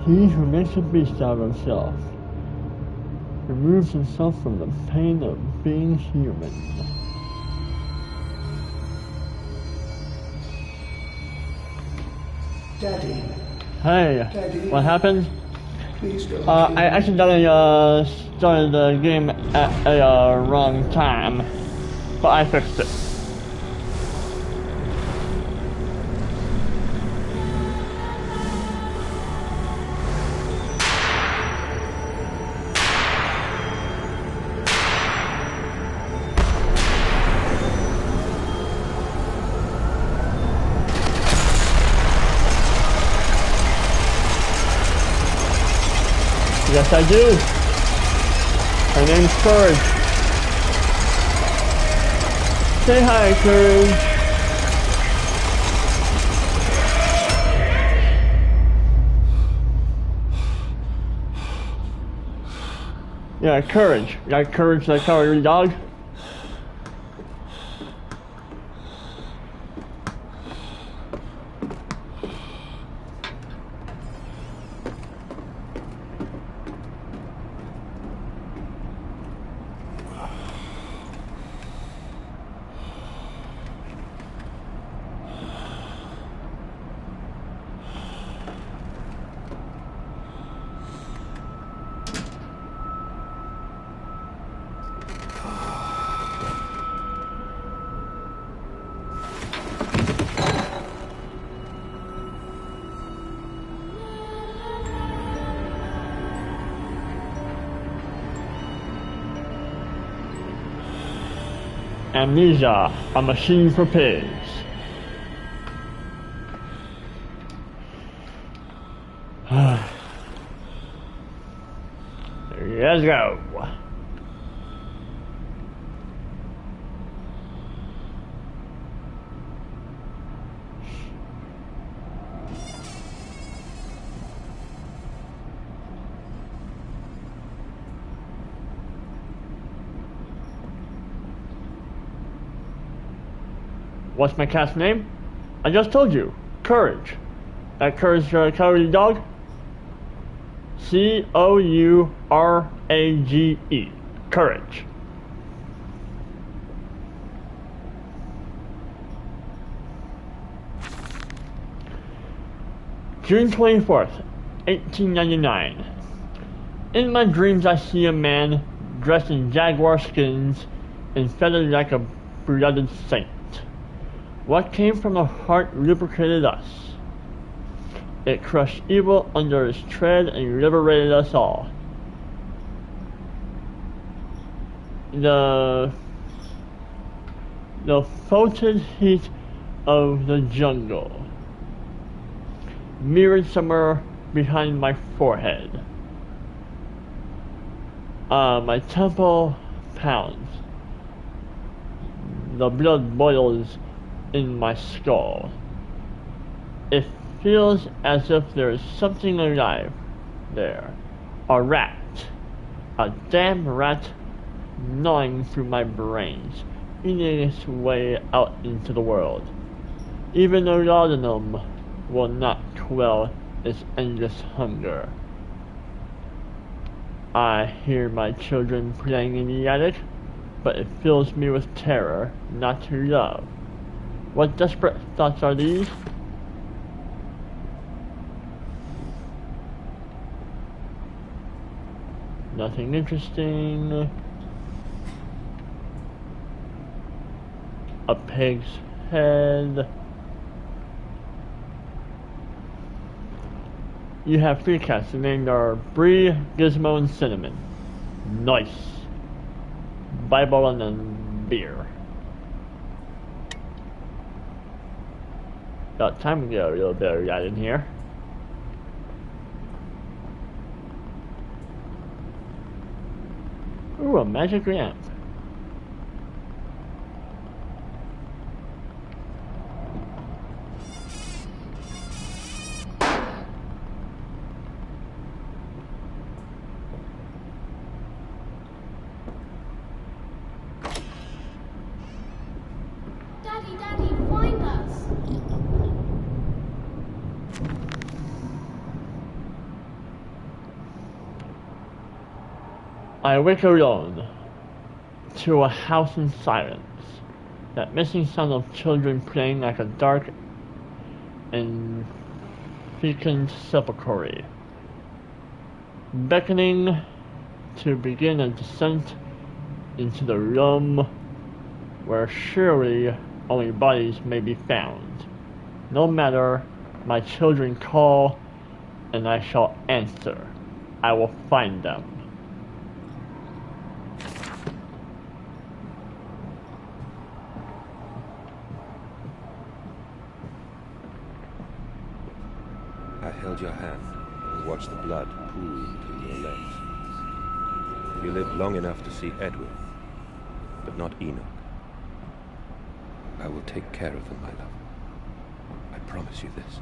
He who makes a beast out of himself removes himself from the pain of being human. Daddy. Hey, Daddy. what happened? Please don't. I accidentally started the game at a wrong time, but I fixed it. Yes, I do. Her name's Courage. Say hi, Courage. Yeah, Courage. You got Courage the cowardly dog? Amnesia, a machine for pigs. Let's go. What's my cat's name? I just told you. Courage. That Courage cowardly dog? C-O-U-R-A-G-E. Courage. June 24th, 1899. In my dreams I see a man dressed in jaguar skins and feathered like a blooded saint. What came from the heart lubricated us. It crushed evil under its tread and liberated us all. The foetid heat of the jungle mirrored somewhere behind my forehead. My temple pounds. The blood boils in my skull. It feels as if there is something alive there. A rat. A damn rat gnawing through my brains, eating its way out into the world. Even the laudanum will not quell its endless hunger. I hear my children playing in the attic, but it fills me with terror, not love. What desperate thoughts are these? Nothing interesting. A pig's head. You have 3 cats. The names are Bree, Gizmo, and Cinnamon. Nice. Bible and then beer. About time to get a little bit of that in here. Ooh, a magic lamp. Daddy, find us! I wake alone to a house in silence. That missing sound of children playing like a dark and vacant sepulchre, beckoning to begin a descent into the realm where surely only bodies may be found. No matter, my children call, and I shall answer. I will find them. I held your hand and watched the blood pool between your legs. You lived long enough to see Edward, but not Enoch. I will take care of them, my love. I promise you this.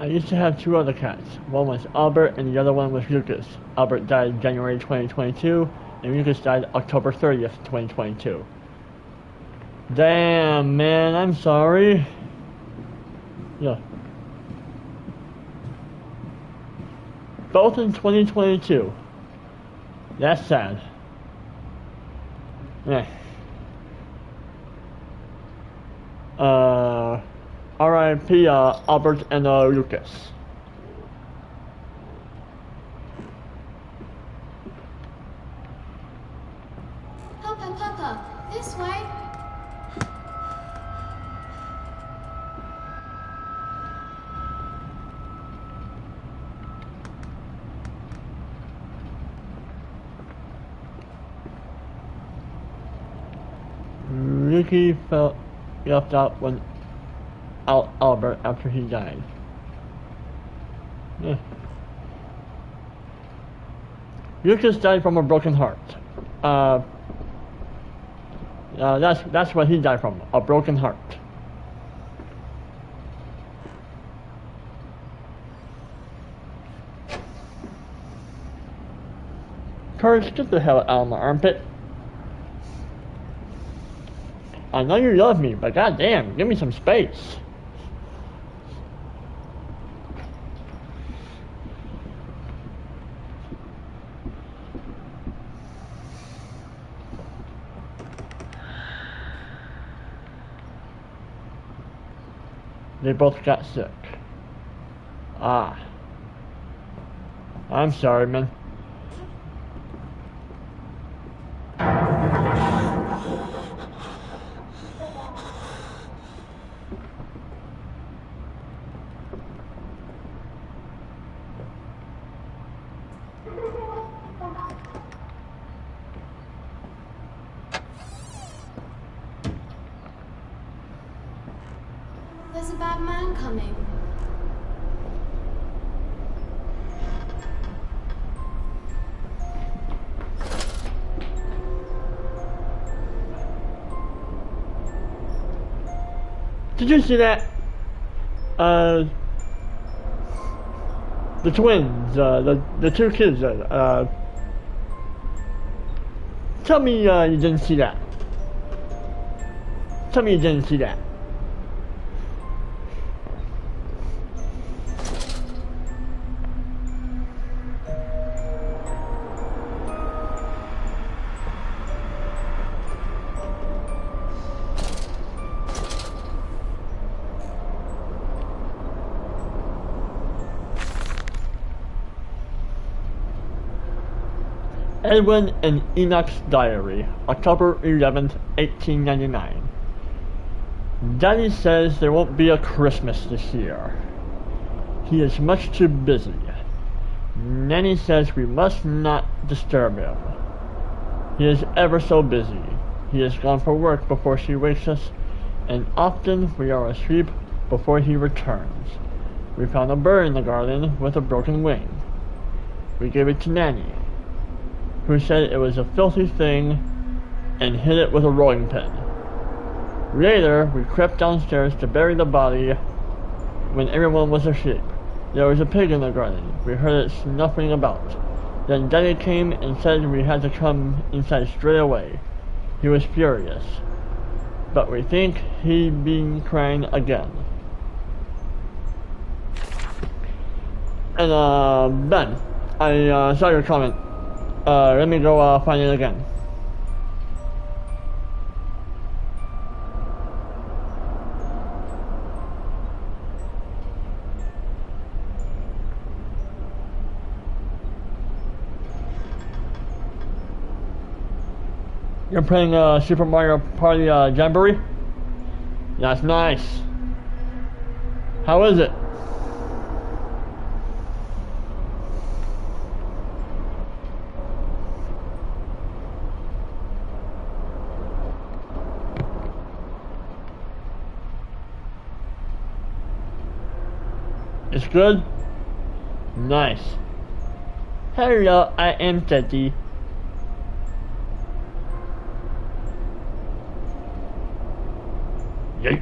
I used to have two other cats. One was Albert and the other one was Lucas. Albert died January 2022 and Lucas died October 30th, 2022. Damn, man, I'm sorry. Yeah. Both in 2022. That's sad. Yeah. R.I.P. Albert and Lucas. Papa, Papa, this way. Ricky felt left out when Albert after he died. Yeah. Lucas died from a broken heart. That's what he died from, a broken heart. Courage, get the hell out of my armpit. I know you love me, but goddamn, give me some space. They both got sick. Ah. I'm sorry, man. There's a bad man coming. Did you see that? The twins, the two kids, tell me you didn't see that. Tell me you didn't see that. Edwin and Enoch's Diary, October 11th, 1899. Daddy says there won't be a Christmas this year. He is much too busy. Nanny says we must not disturb him. He is ever so busy. He is gone for work before she wakes us, and often we are asleep before he returns. We found a bird in the garden with a broken wing. We gave it to Nanny, who said it was a filthy thing and hid it with a rolling pin. Later, we crept downstairs to bury the body when everyone was asleep. There was a pig in the garden. We heard it snuffling about. Then Daddy came and said we had to come inside straight away. He was furious, but we think he'd been crying again. And Ben, I saw your comment. Let me go find it again. You're playing Super Mario Party Jamboree? That's nice. How is it? It's good? Nice. Hello, I am Teddy. Yay.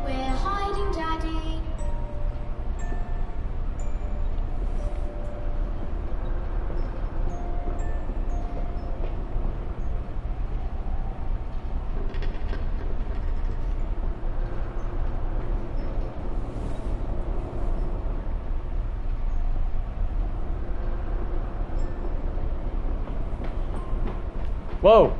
We're hiding, Daddy. Whoa.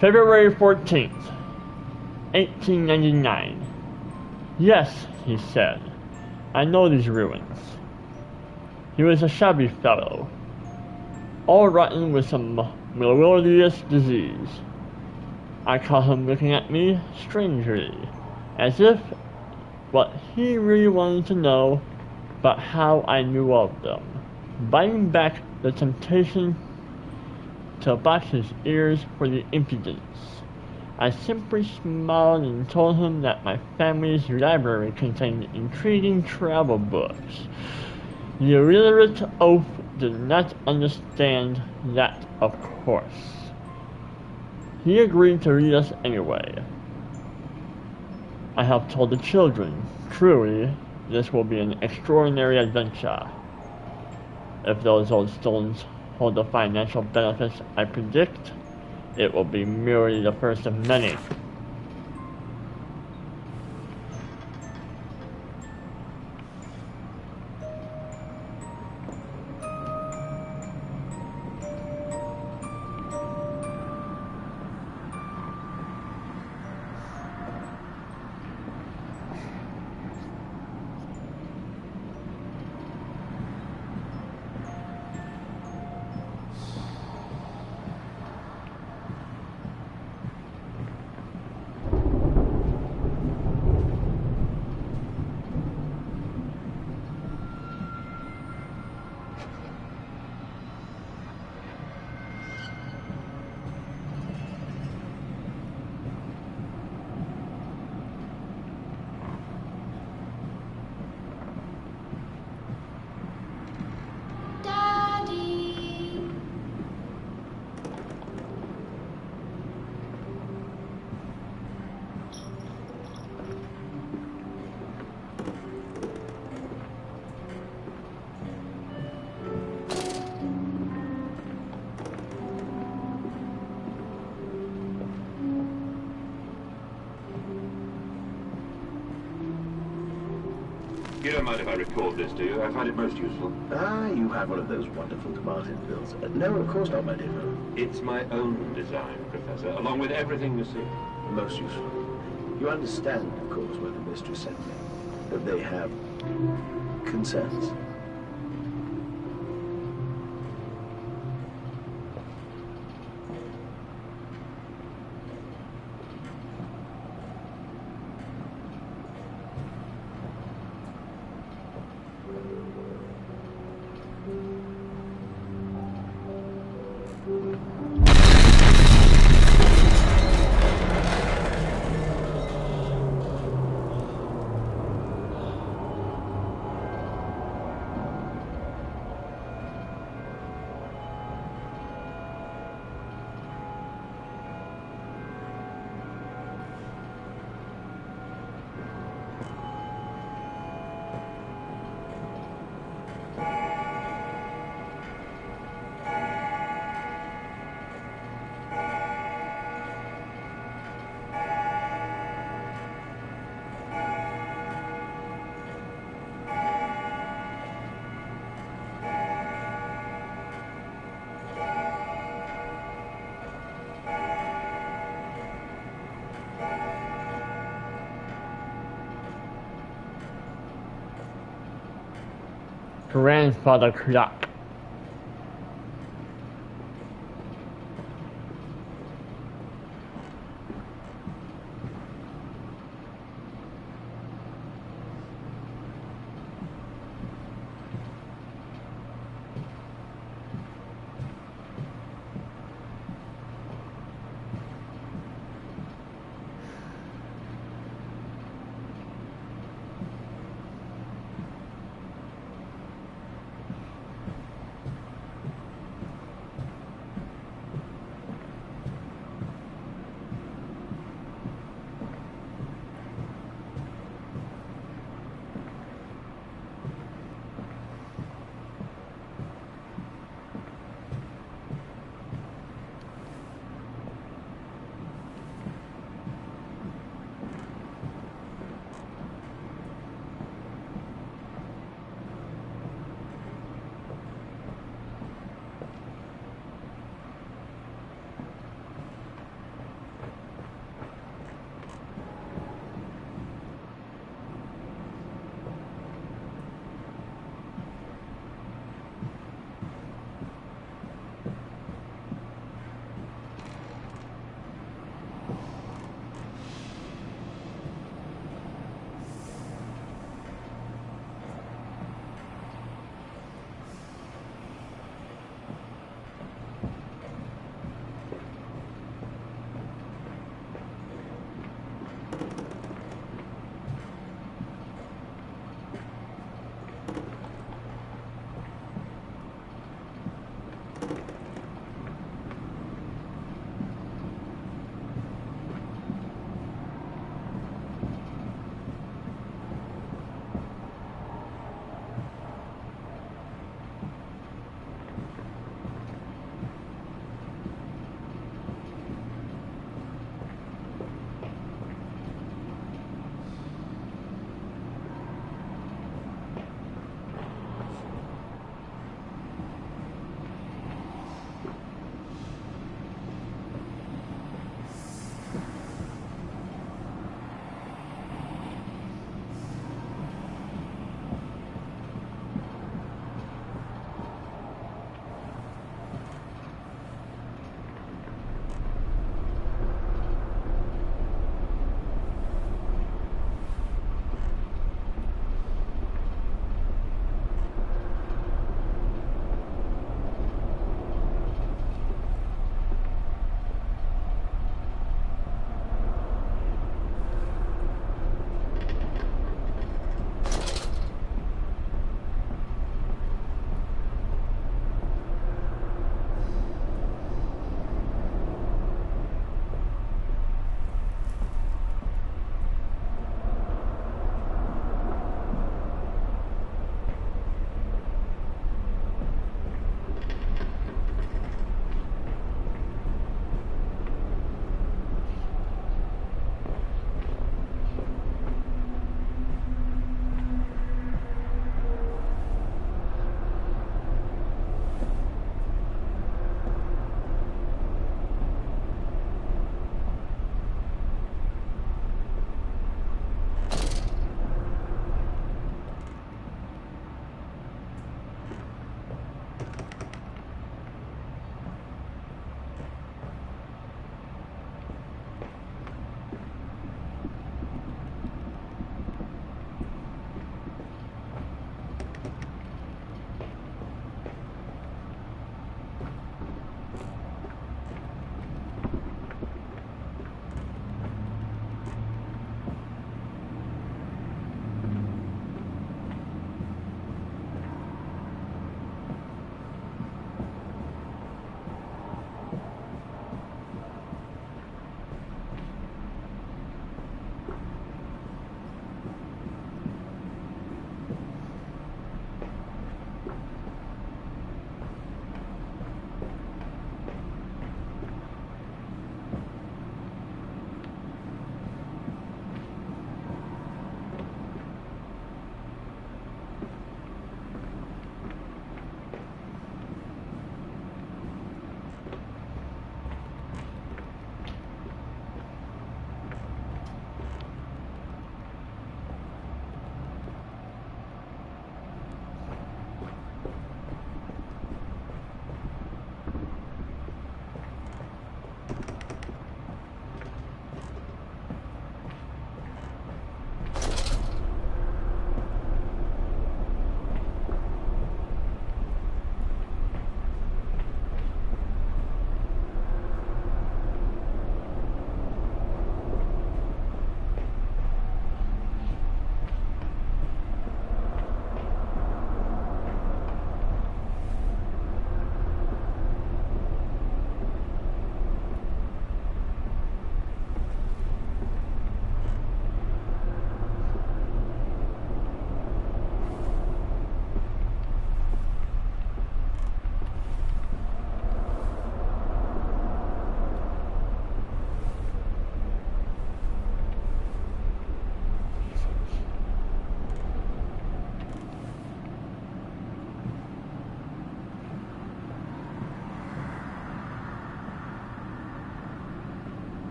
February 14th, 1899. Yes, he said, I know these ruins. He was a shabby fellow, all rotten with some melodious disease. I caught him looking at me strangely, as if what he really wanted to know about how I knew of them, biting back the temptation to box his ears for the impudence. I simply smiled and told him that my family's library contained intriguing travel books. The illiterate oaf did not understand that, of course. He agreed to read us anyway. I have told the children, truly, this will be an extraordinary adventure. If those old stones hold the financial benefits I predict, it will be merely the first of many. Daddy. You don't mind if I record this, do you? I find it most useful. Ah, you have one of those wonderful Martin bills. No, of course not, my dear fellow. It's my own design, Professor, along with everything you see. Most useful. You understand, of course, why the mistress sent me. That they have concerns. Grandfather clock.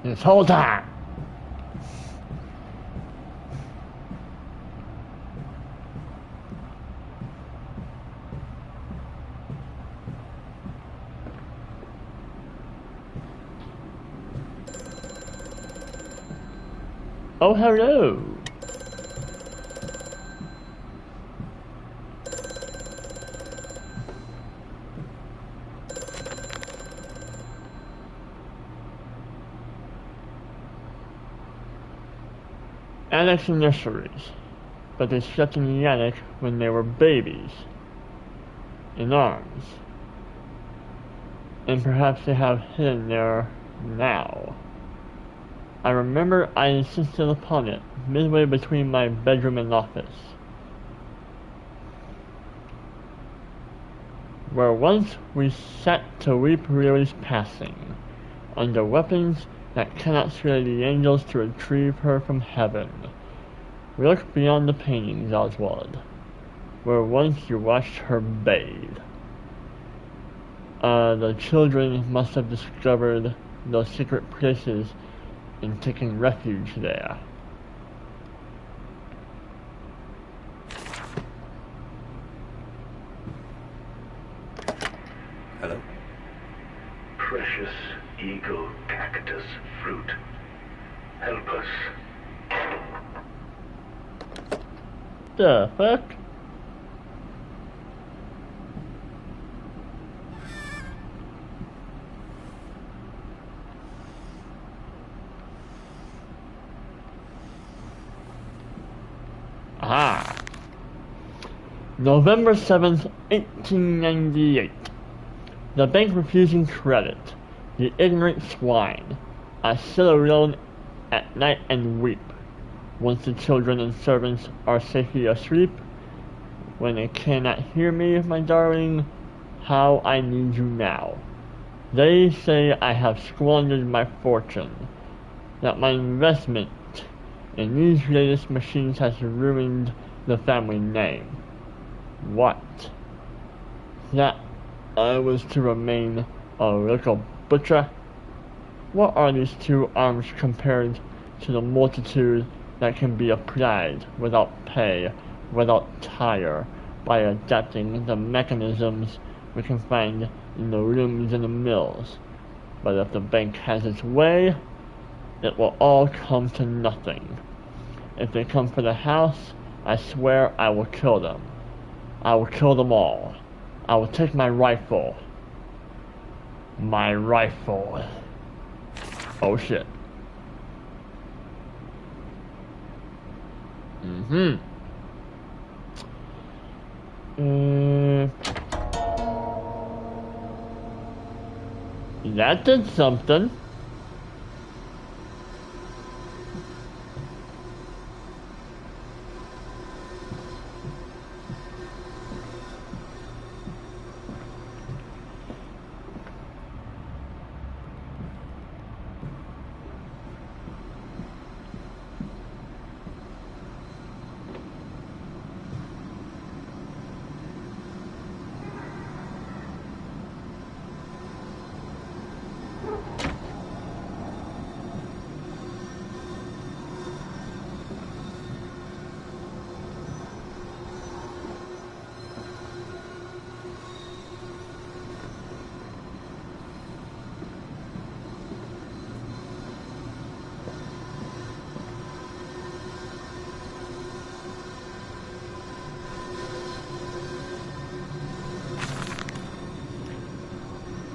This whole time. Oh, hello. Attics and nurseries, but they slept in the attic when they were babies, in arms, and perhaps they have hidden there now. I remember I insisted upon it, midway between my bedroom and office, where once we sat to weep Riri's passing, under weapons that cannot spare the angels to retrieve her from heaven. We look beyond the paintings, Oswald, where once you watched her bathe. The children must have discovered those secret places and taken refuge there. Hello? Precious eagle cactus fruit. Help us. The fuck? Ah. November 7th, 1898. The bank refusing credit. The ignorant swine. I sit alone at night and weep. Once the children and servants are safely asleep, when they cannot hear me, my darling, how I need you now. They say I have squandered my fortune, that my investment in these latest machines has ruined the family name. What? That I was to remain a little butcher? What are these 2 arms compared to the multitude that can be applied without pay, without tire, by adapting the mechanisms we can find in the looms and the mills? But if the bank has its way, it will all come to nothing. If they come for the house, I swear I will kill them. I will kill them all. I will take my rifle. My rifle. Oh shit. That did something.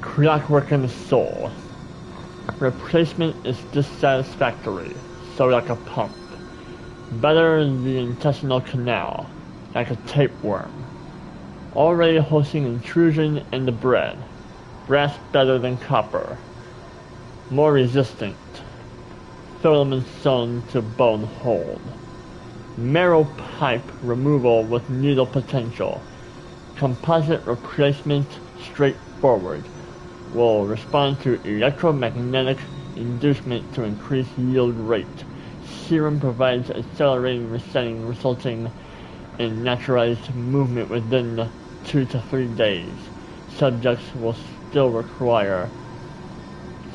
Clockwork in the soul. Replacement is dissatisfactory, so like a pump. Better than the intestinal canal, like a tapeworm. Already hosting intrusion in the bread. Brass better than copper. More resistant. Filament sewn to bone hold. Marrow pipe removal with needle potential. Composite replacement straightforward. Will respond to electromagnetic inducement to increase yield rate. Serum provides accelerating resetting resulting in naturalized movement within 2 to 3 days. Subjects will still require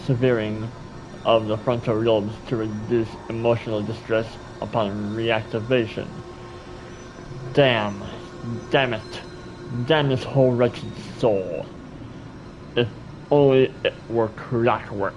severing of the frontal lobes to reduce emotional distress upon reactivation. Damn it. Damn this whole wretched soul. If only it were clockwork.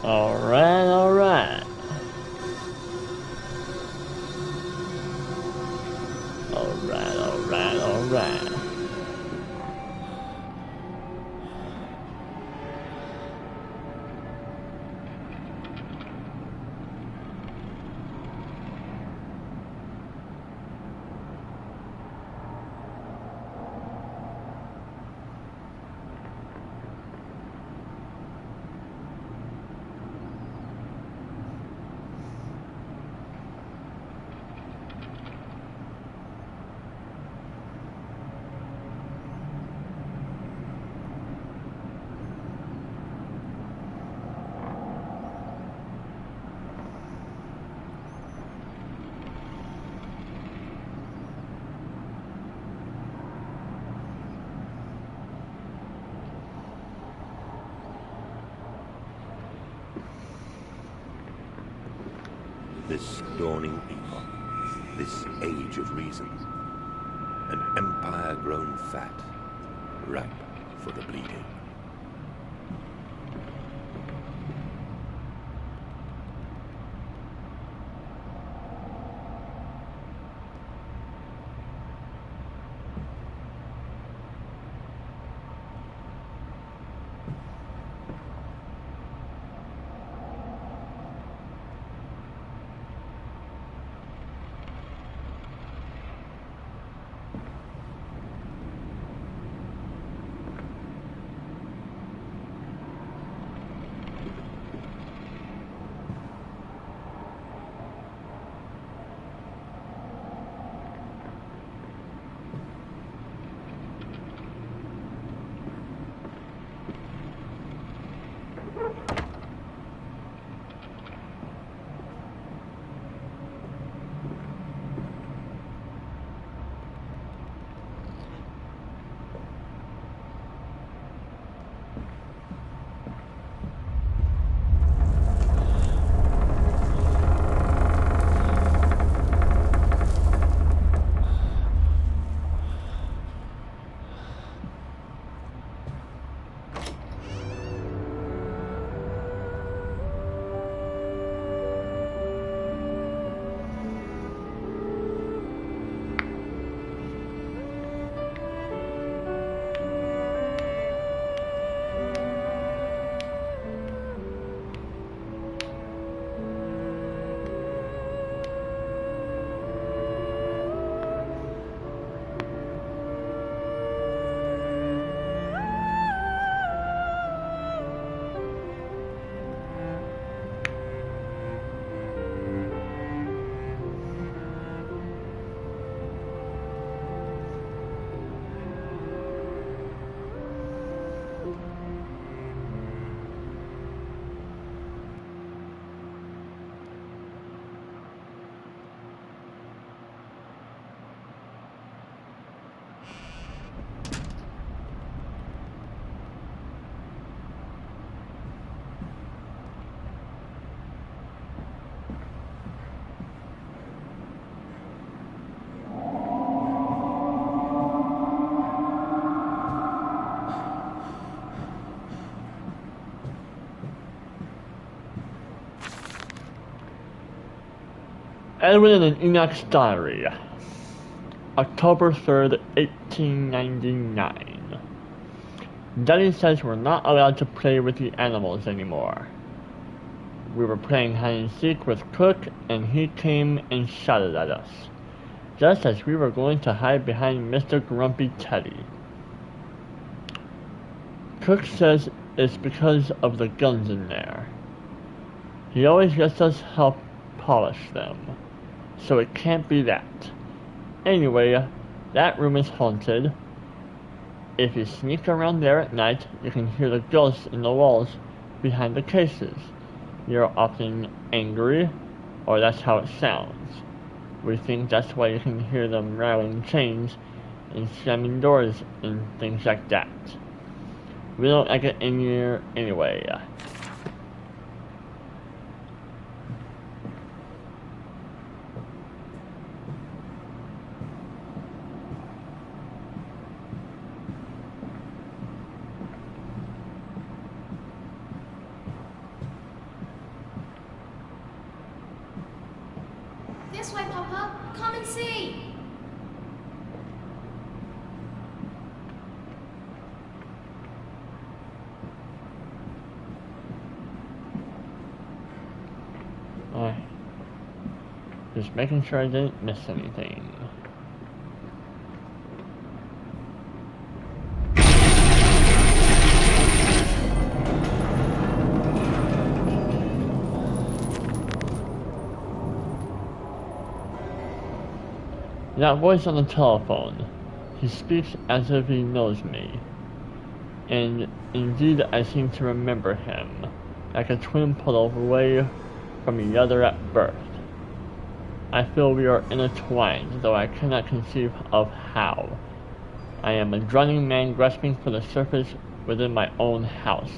Alright. Alright. This dawning epoch, this age of reason, an empire grown fat, ripe for the bleeding. Edwin and Enoch's Diary, October 3rd, 1899. Daddy says we're not allowed to play with the animals anymore. We were playing hide and seek with Cook, and he came and shouted at us, just as we were going to hide behind Mr. Grumpy Teddy. Cook says it's because of the guns in there. He always lets us help polish them, so it can't be that. Anyway, that room is haunted. If you sneak around there at night, you can hear the ghosts in the walls behind the cases. You're often angry, or that's how it sounds. We think that's why you can hear them rattling chains and slamming doors and things like that. We don't like it in here anyway. This way, Papa. Come and see. Alright. Just making sure I didn't miss anything. That voice on the telephone. He speaks as if he knows me. And indeed I seem to remember him, like a twin pulled away from the other at birth. I feel we are intertwined, though I cannot conceive of how. I am a drowning man grasping for the surface within my own house.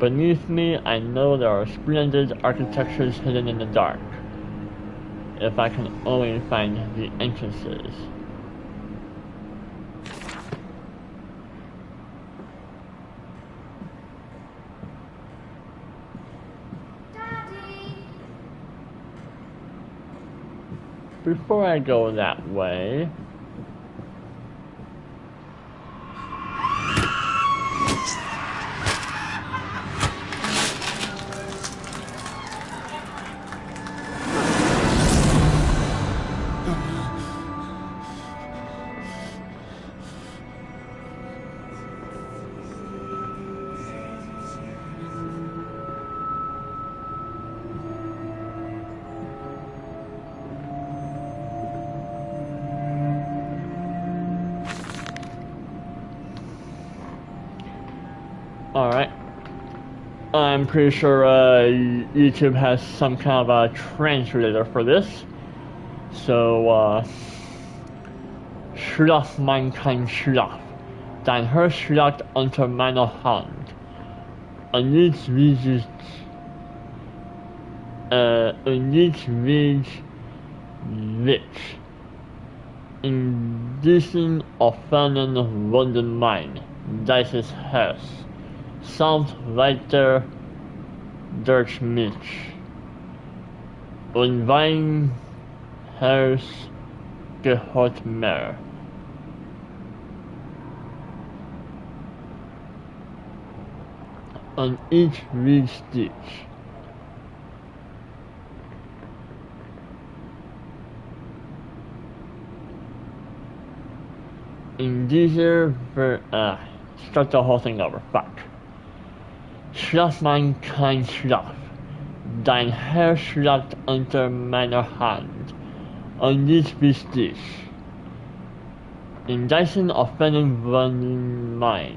Beneath me, I know there are splendid architectures hidden in the dark. If I can only find the entrances. Daddy! Before I go that way, alright. I'm pretty sure YouTube has some kind of a translator for this. So, Schlaf mein kein Schlaf. Dein Herz schlagt unter meiner Hand. Und nichts wie Witch. In diesen offenen Wunden mein, dieses Herz. Sanft weiter durch mich. Und mein Herz gehört mir. Und ich will dich. In dieser start the whole thing over. Fuck. Schlaf mein kein Schlaf. Dein Herz schlagt unter meiner Hand. Und ich will dich. In diesen offenen Wunden mein.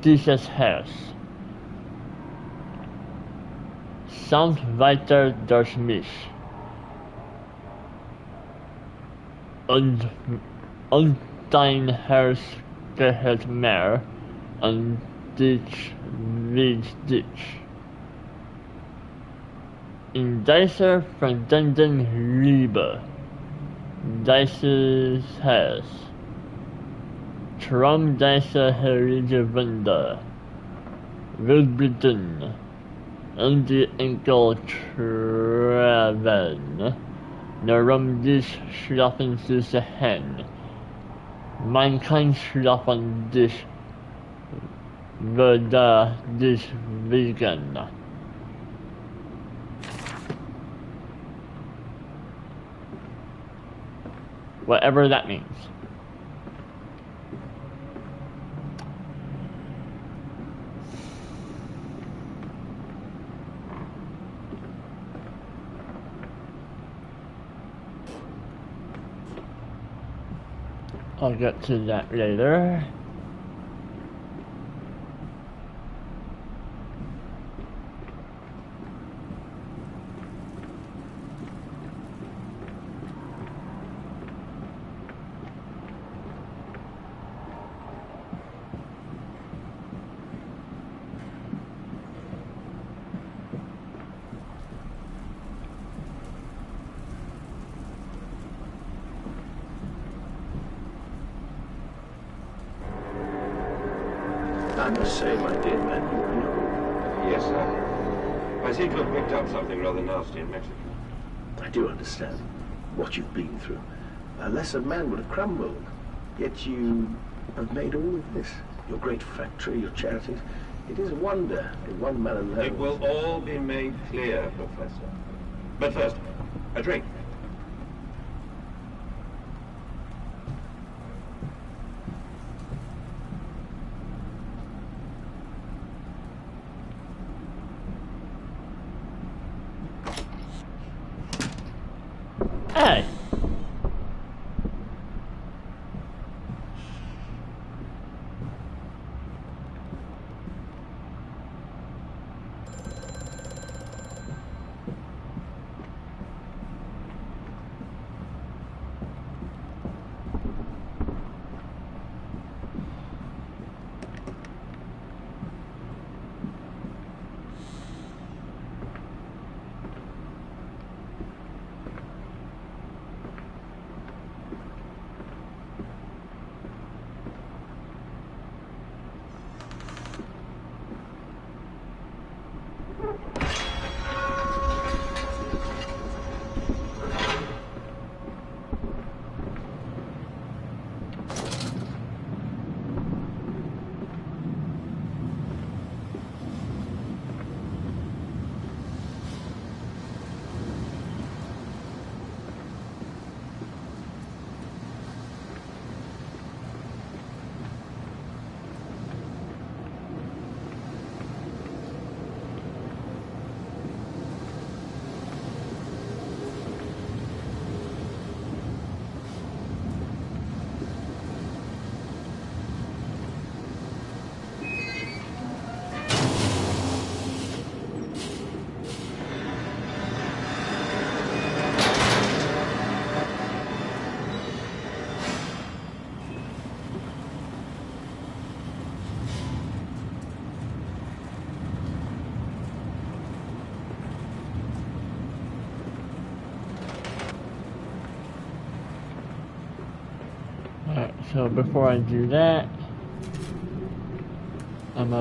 Dieses Herz. Sanft weiter durch mich. Und dein Herz gehört mir. Und dich will dich. In dieser verdammten Liebe, dieses Herz, Traum dieser herrliche Wunder, will bitten, und die Enkel traben, darum dich schlafen zu sehen. Man kann schlafen dich, würde dich wiegen. Whatever that means. I'll get to that later. I must say, my dear man, you are noble. Yes, sir. I seem to have picked up something rather nasty in Mexico. I do understand what you've been through. A lesser man would have crumbled. Yet you have made all of this. Your great factory, your charities. It is a wonder in one man alone. It will all be made clear, Professor. But first, a drink. Hey! Alright, so before I do that, I'm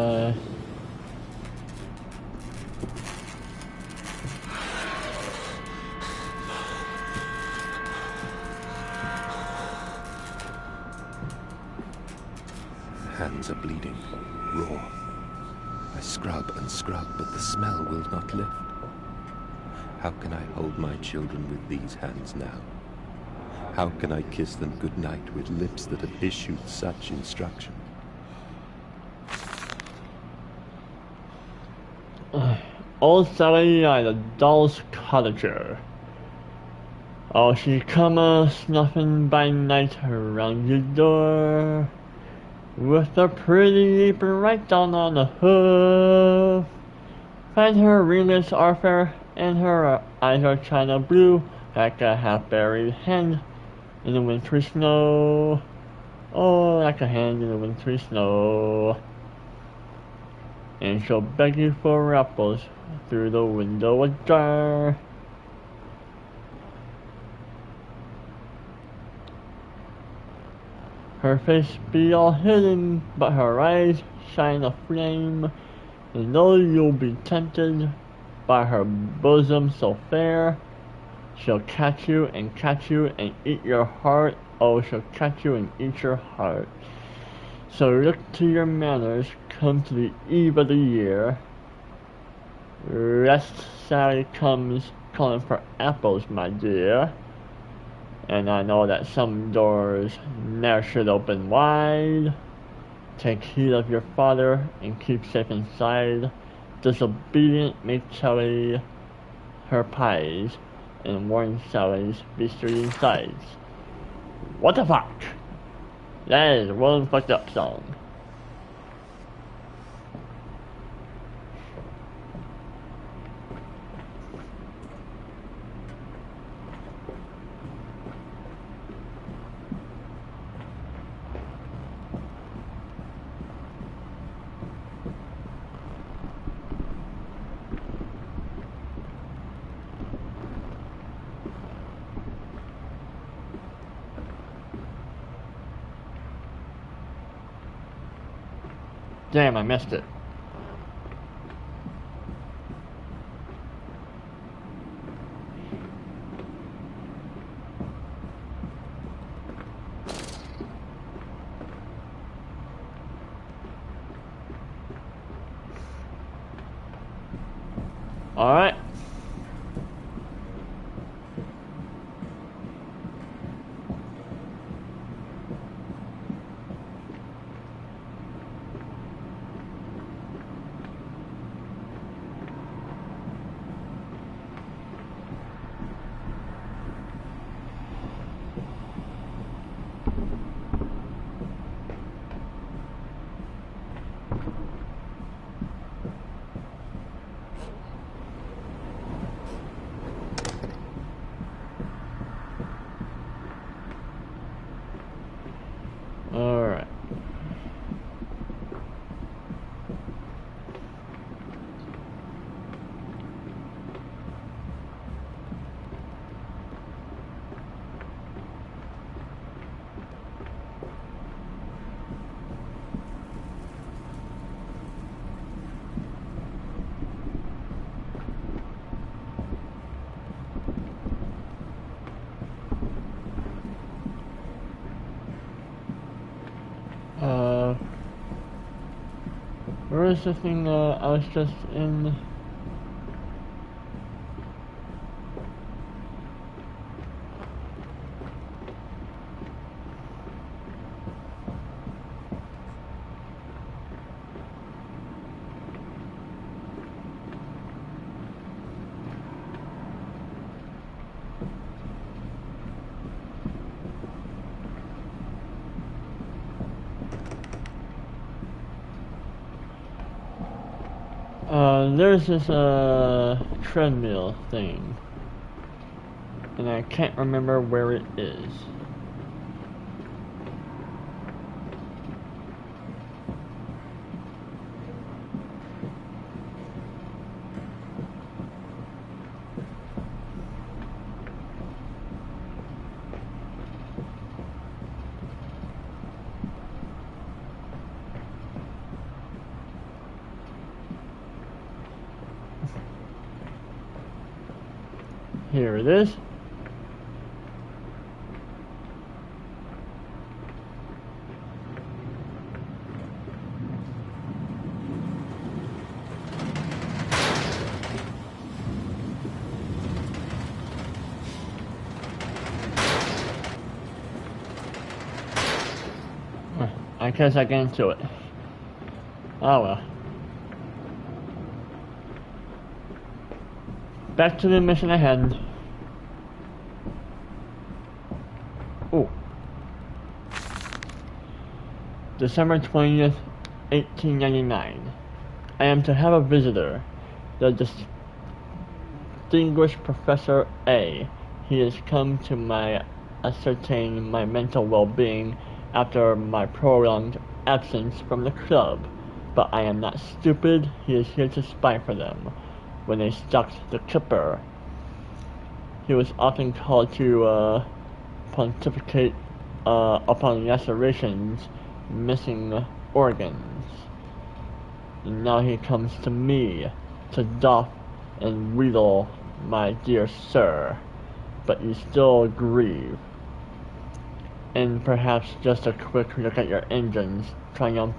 Hands are bleeding, raw. I scrub and scrub, but the smell will not lift. How can I hold my children with these hands now? How can I kiss them goodnight with lips that have issued such instruction? Old Sally and the doll's cottager. Oh, she come snuffing by night around your door, with a pretty apron right down on the hoof. Find her ringlets are fair, and her eyes are china blue, like a half-buried hen in the wintry snow. Oh, like a hen in the wintry snow. And she'll beg you for apples through the window ajar. Her face be all hidden, but her eyes shine a flame, and though you'll be tempted by her bosom so fair, she'll catch you and eat your heart. Oh, she'll catch you and eat your heart. So look to your manners, come to the eve of the year. Rest Sally comes calling for apples, my dear. And I know that some doors ne'er should open wide. Take heed of your father and keep safe inside. Disobedient make Sally her pies, and warn Sally's beastly insides. What the fuck? That is one fucked up song. Damn, I missed it. Alright. Alright. Where is the thing I was just in? There's this treadmill thing, and I can't remember where it is. Here it is. I guess I get into it. Oh well. Back to the mission ahead. Oh. December 20th, 1899. I am to have a visitor. The distinguished Professor A. He has come to ascertain my mental well-being after my prolonged absence from the club. But I am not stupid. He is here to spy for them. When they stalked the Kipper, he was often called to pontificate upon lacerations, missing organs. And now he comes to me to doff and wheedle, my dear sir. But you still grieve. And perhaps just a quick look at your engines, triumph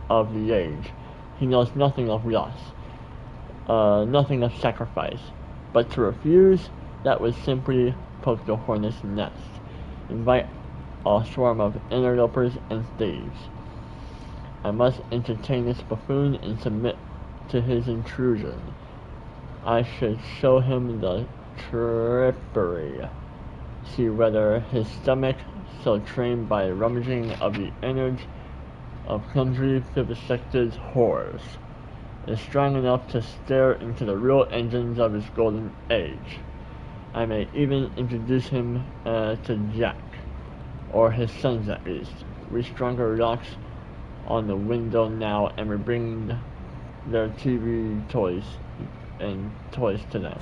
of the age. He knows nothing of loss, nothing of sacrifice. But to refuse, that would simply poke the hornet's nest, invite a swarm of interlopers and thieves. I must entertain this buffoon and submit to his intrusion. I should show him the trippery, see whether his stomach so trained by rummaging of the innards of clumsy vivisected horrors, is strong enough to stare into the real engines of his golden age. I may even introduce him to Jack, or his sons at least. We stronger locks on the window now, and we bring their TV toys and toys to them.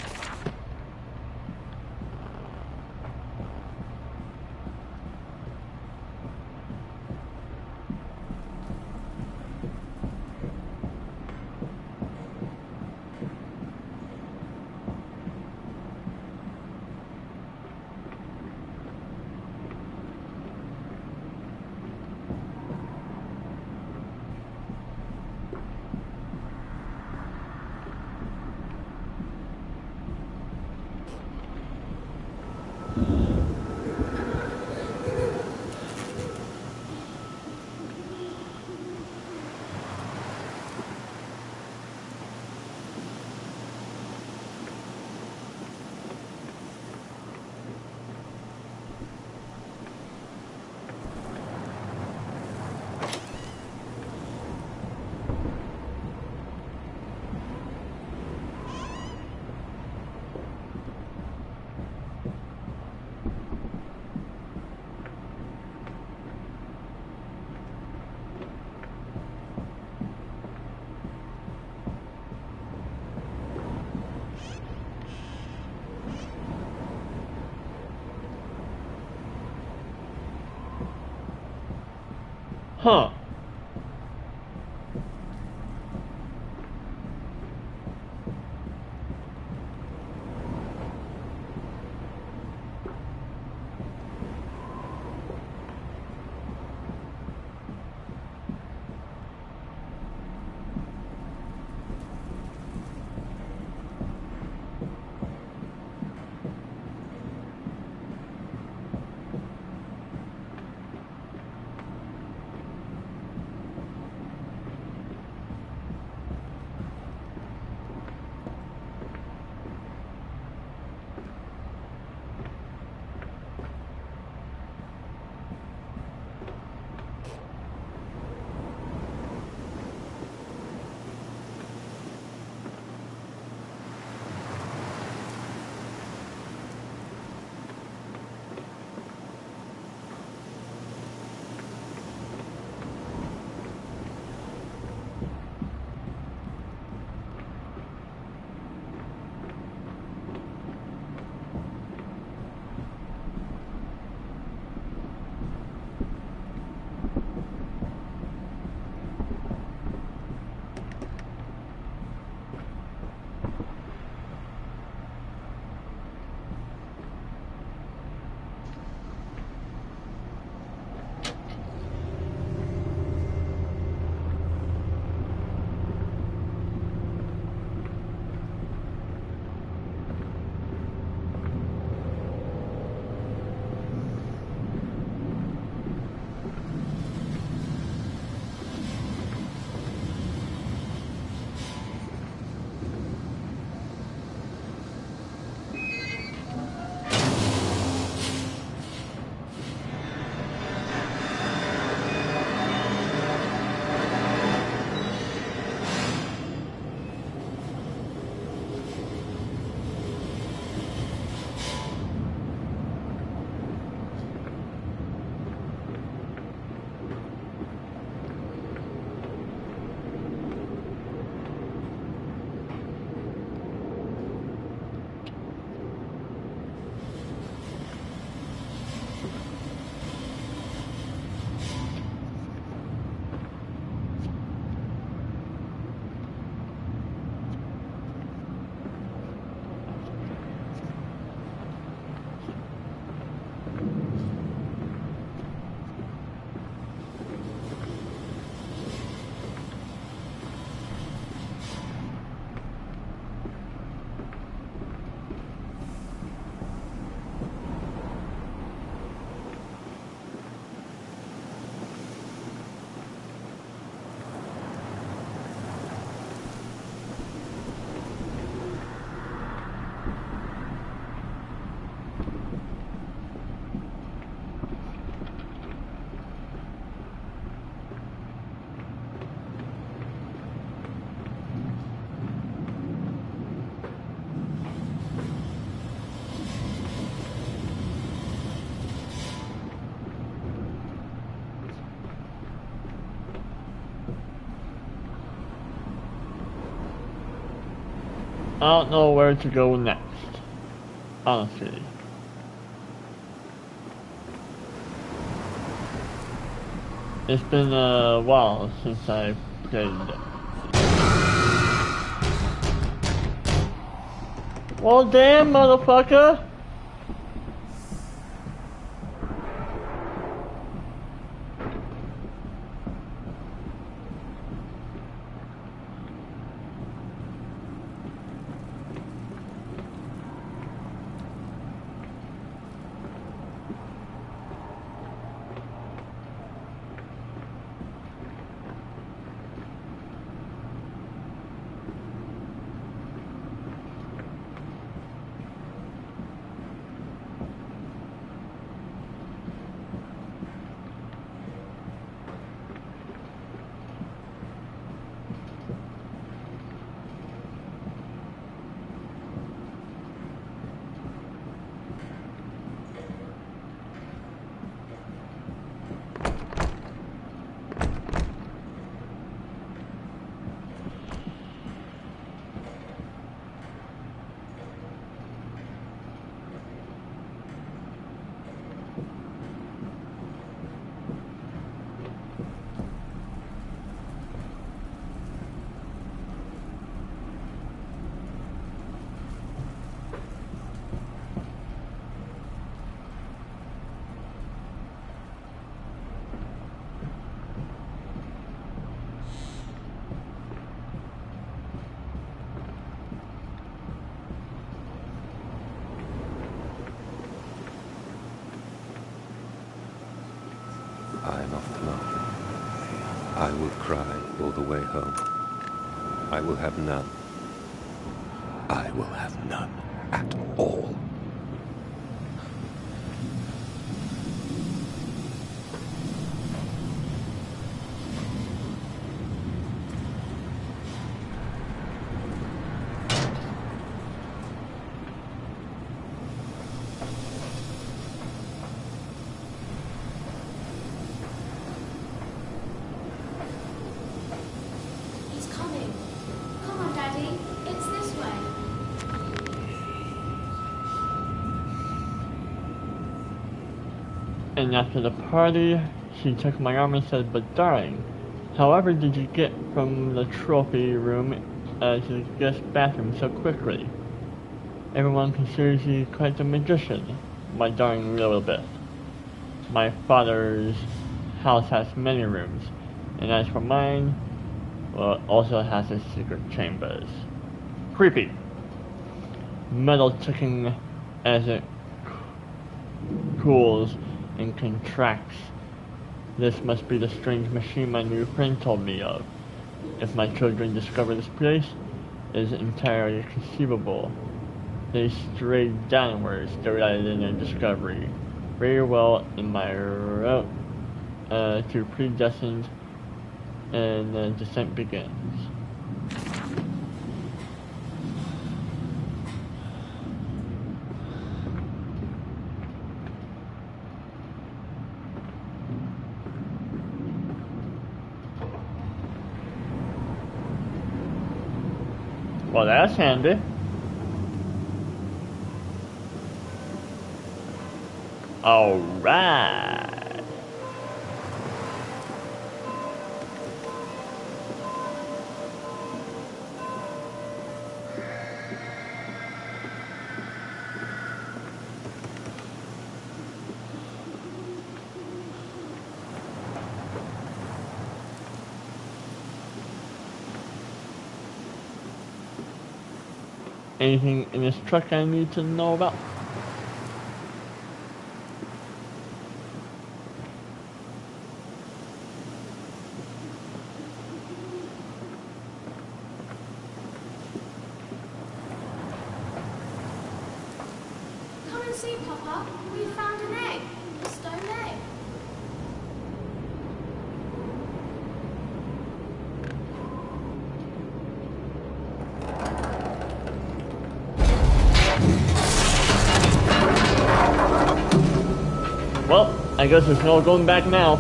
Huh. I don't know where to go next. Honestly. It's been a while since I played it. Well, damn, motherfucker! I'm off to market. I will cry all the way home. I will have none. I will have none at all. He's coming. Come on, Daddy. It's this way. And after the party, she took my arm and said, "But darling, however did you get from the trophy room to the guest bathroom so quickly? Everyone considers you quite a magician, my darling Lilibeth. My father's house has many rooms, and as for mine, well, it also has its secret chambers. Creepy. Metal ticking as it cools and contracts. This must be the strange machine my new friend told me of. If my children discover this place, it is entirely conceivable. They strayed downwards, delighted in their discovery. Very well in my route to predestined, and the descent begins." Well, that's handy. Alright. Anything in this truck I need to know about? Come and see, Papa. We found an egg. A stone egg. Well, I guess there's no going back now.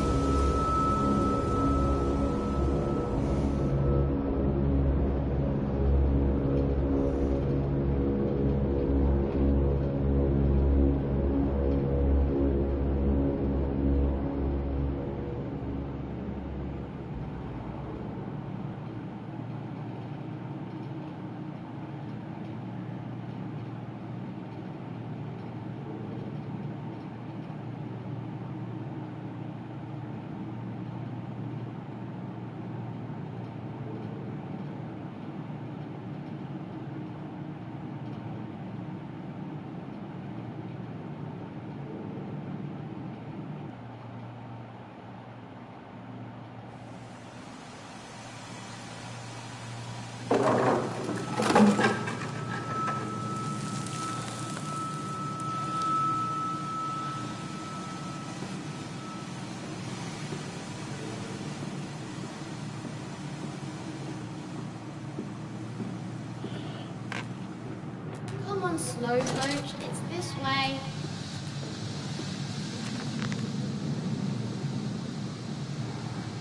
on slow, Coach. It's this way.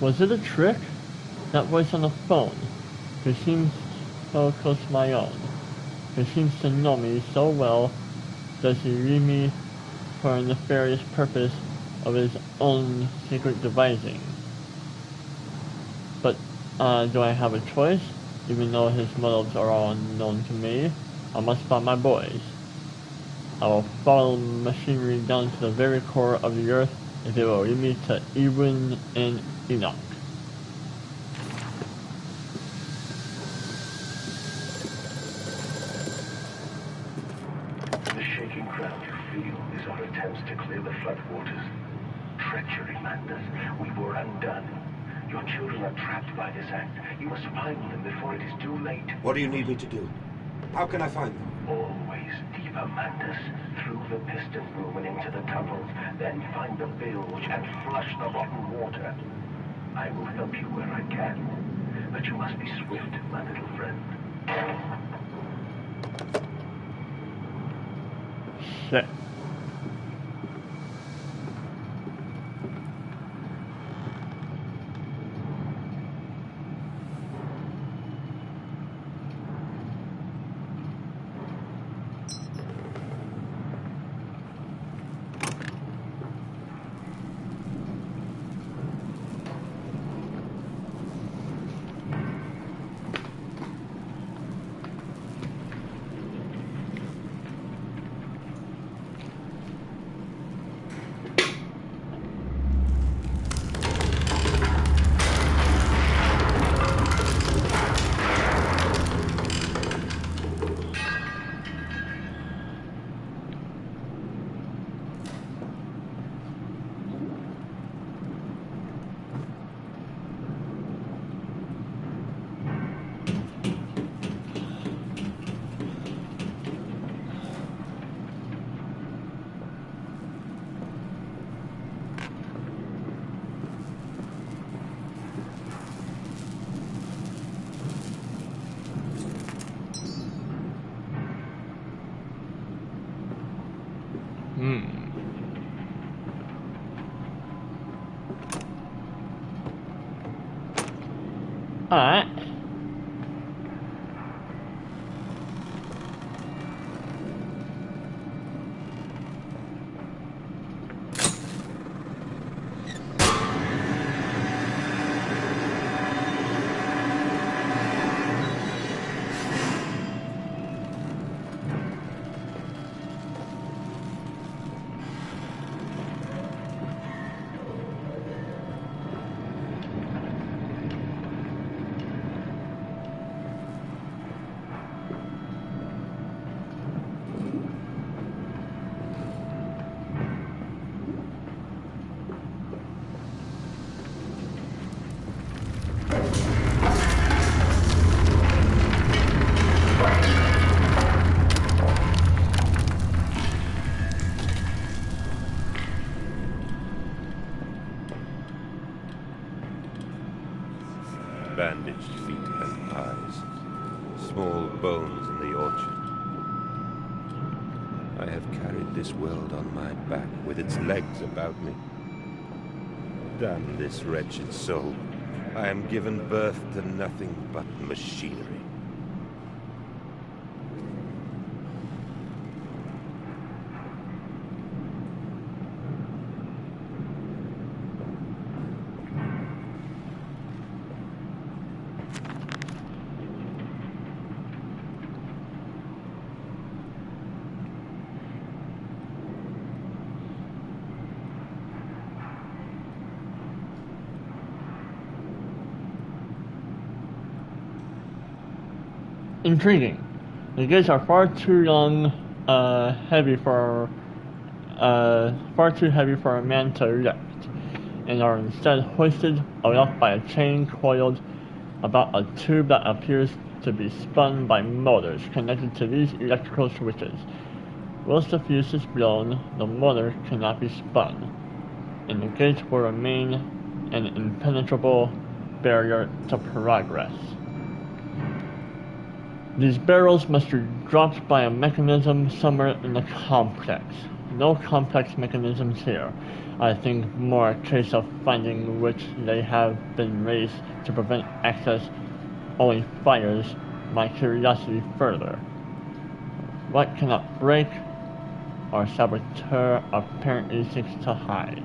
Was it a trick? That voice on the phone. It seems so close to my own. He seems to know me so well. Does he leave me for a nefarious purpose of his own secret devising? But, do I have a choice? Even though his motives are all unknown to me, I must find my boys. I will follow machinery down to the very core of the earth if it will lead me to Ewan and Enoch. The shaking ground you feel is our attempts to clear the floodwaters. Treachery, Mandus. We were undone. Your children are trapped by this act. You must find them before it is too late. What do you need me to do? How can I find them? Always deeper, Mandus. Through the piston room and into the tunnels. Then find the bilge and flush the rotten water. I will help you where I can. But you must be swift, my little friend. Shit. Alright. Bandaged feet and eyes. Small bones in the orchard. I have carried this world on my back with its legs about me. Damn this wretched soul. I am given birth to nothing but machinery. Intriguing. The gates are far too long, heavy for, far too heavy for a man to lift, and are instead hoisted aloft by a chain coiled about a tube that appears to be spun by motors connected to these electrical switches. Once the fuse is blown, the motor cannot be spun, and the gates will remain an impenetrable barrier to progress. These barrels must be dropped by a mechanism somewhere in the complex. No complex mechanisms here. I think more a case of finding which they have been raised to prevent access only fires my curiosity further. What cannot break, our saboteur apparently seeks to hide.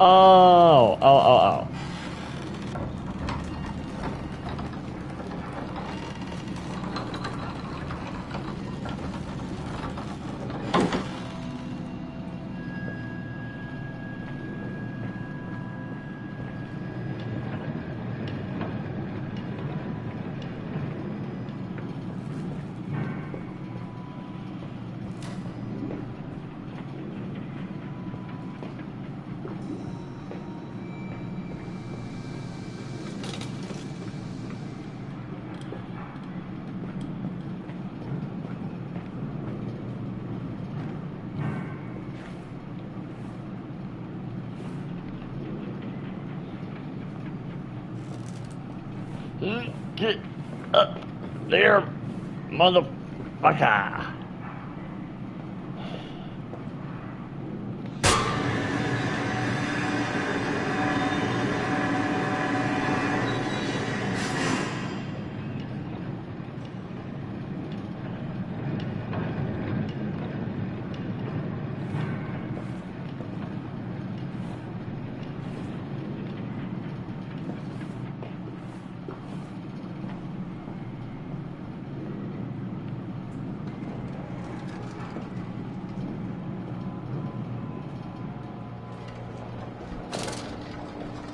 Oh. Get up there, motherfucker.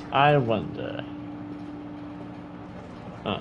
I wonder. Huh.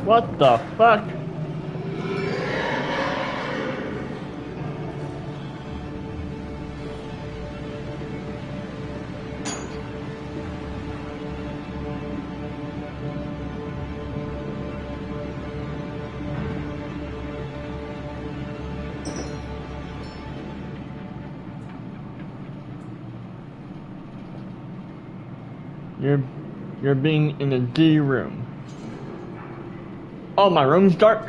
What the fuck? You're being in the D room. Oh, my room's dark?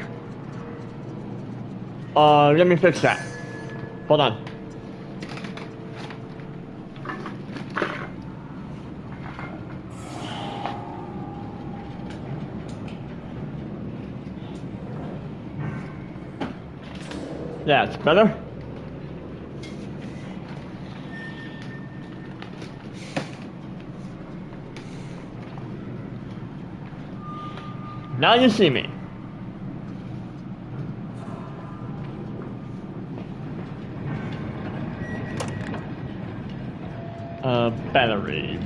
Let me fix that. Hold on. That's better. Now you see me.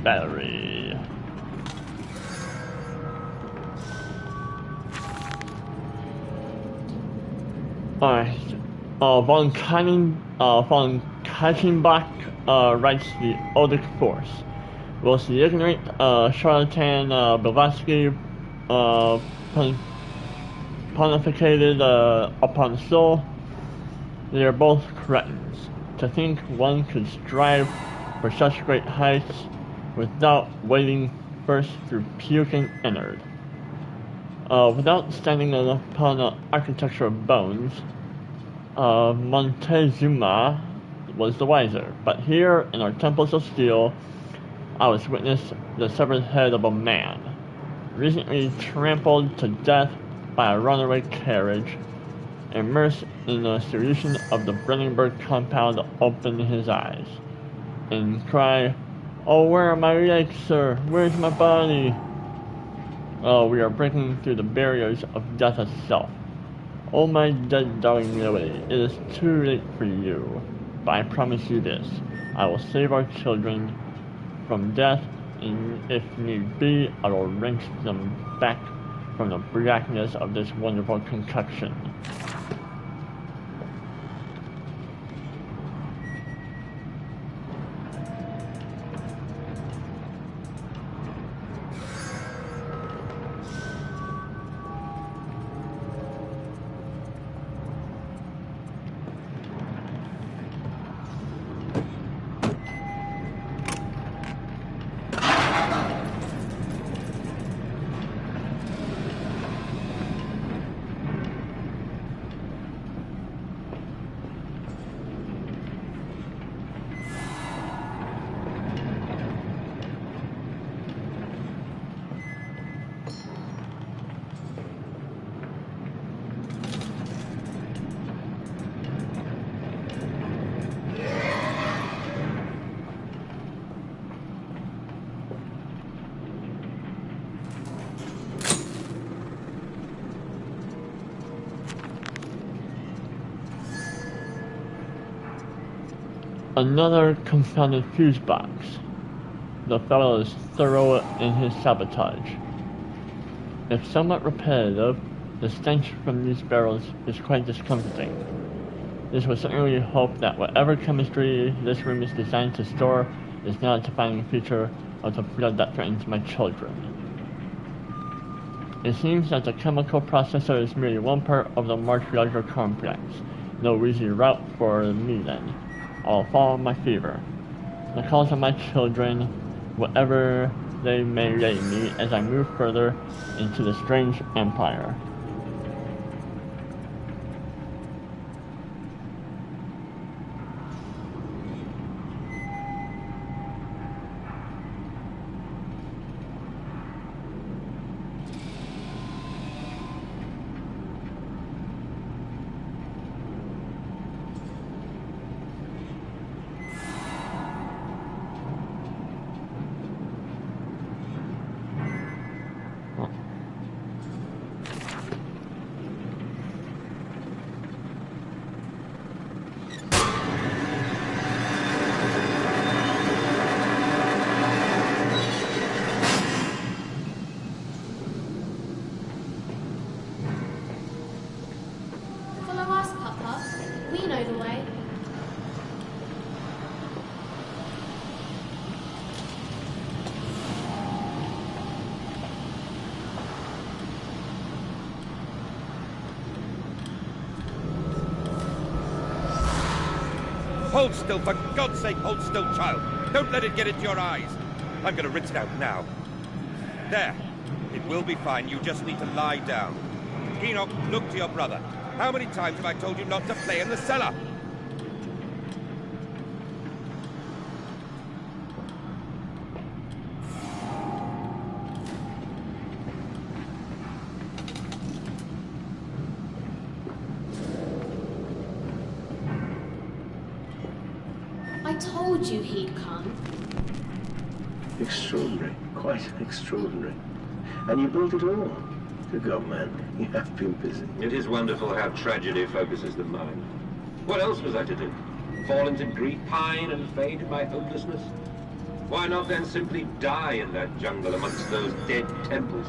Battery. Alright. Von Kaltenbach writes the Odic Force. Was the ignorant charlatan Blavatsky pontificated upon the soul? They are both cretins. To think one could strive for such great heights without wading first through puking innard. Without standing upon the architecture of bones, Montezuma was the wiser. But here, in our temples of steel, I was witness the severed head of a man, recently trampled to death by a runaway carriage, immersed in the solution of the Brennenberg compound, open his eyes, and cry, "Oh, where are my legs, sir? Where's my body?" Oh, we are breaking through the barriers of death itself. Oh, my dead darling Lily, it is too late for you, but I promise you this, I will save our children from death, and if need be, I will wrench them back from the blackness of this wonderful concoction. Another confounded fuse box. The fellow is thorough in his sabotage. If somewhat repetitive, the stench from these barrels is quite discomforting. This would certainly hope that whatever chemistry this room is designed to store is not a defining feature of the flood that threatens my children. It seems that the chemical processor is merely one part of the much larger complex. No easy route for me then. I'll follow my fever. The cause of my children, whatever they may lay me as I move further into the strange empire. Hold still, for God's sake, hold still, child. Don't let it get into your eyes. I'm gonna rinse it out now. There. It will be fine. You just need to lie down. Enoch, look to your brother. How many times have I told you not to play in the cellar? I told you he'd come. Extraordinary. Quite extraordinary. And you built it all. Good God, man. You have been busy. It is wonderful how tragedy focuses the mind. What else was I to do? Fall into grief, pine and fade in my hopelessness? Why not then simply die in that jungle amongst those dead temples?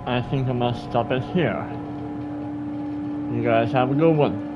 I think I must stop it here. You guys have a good one.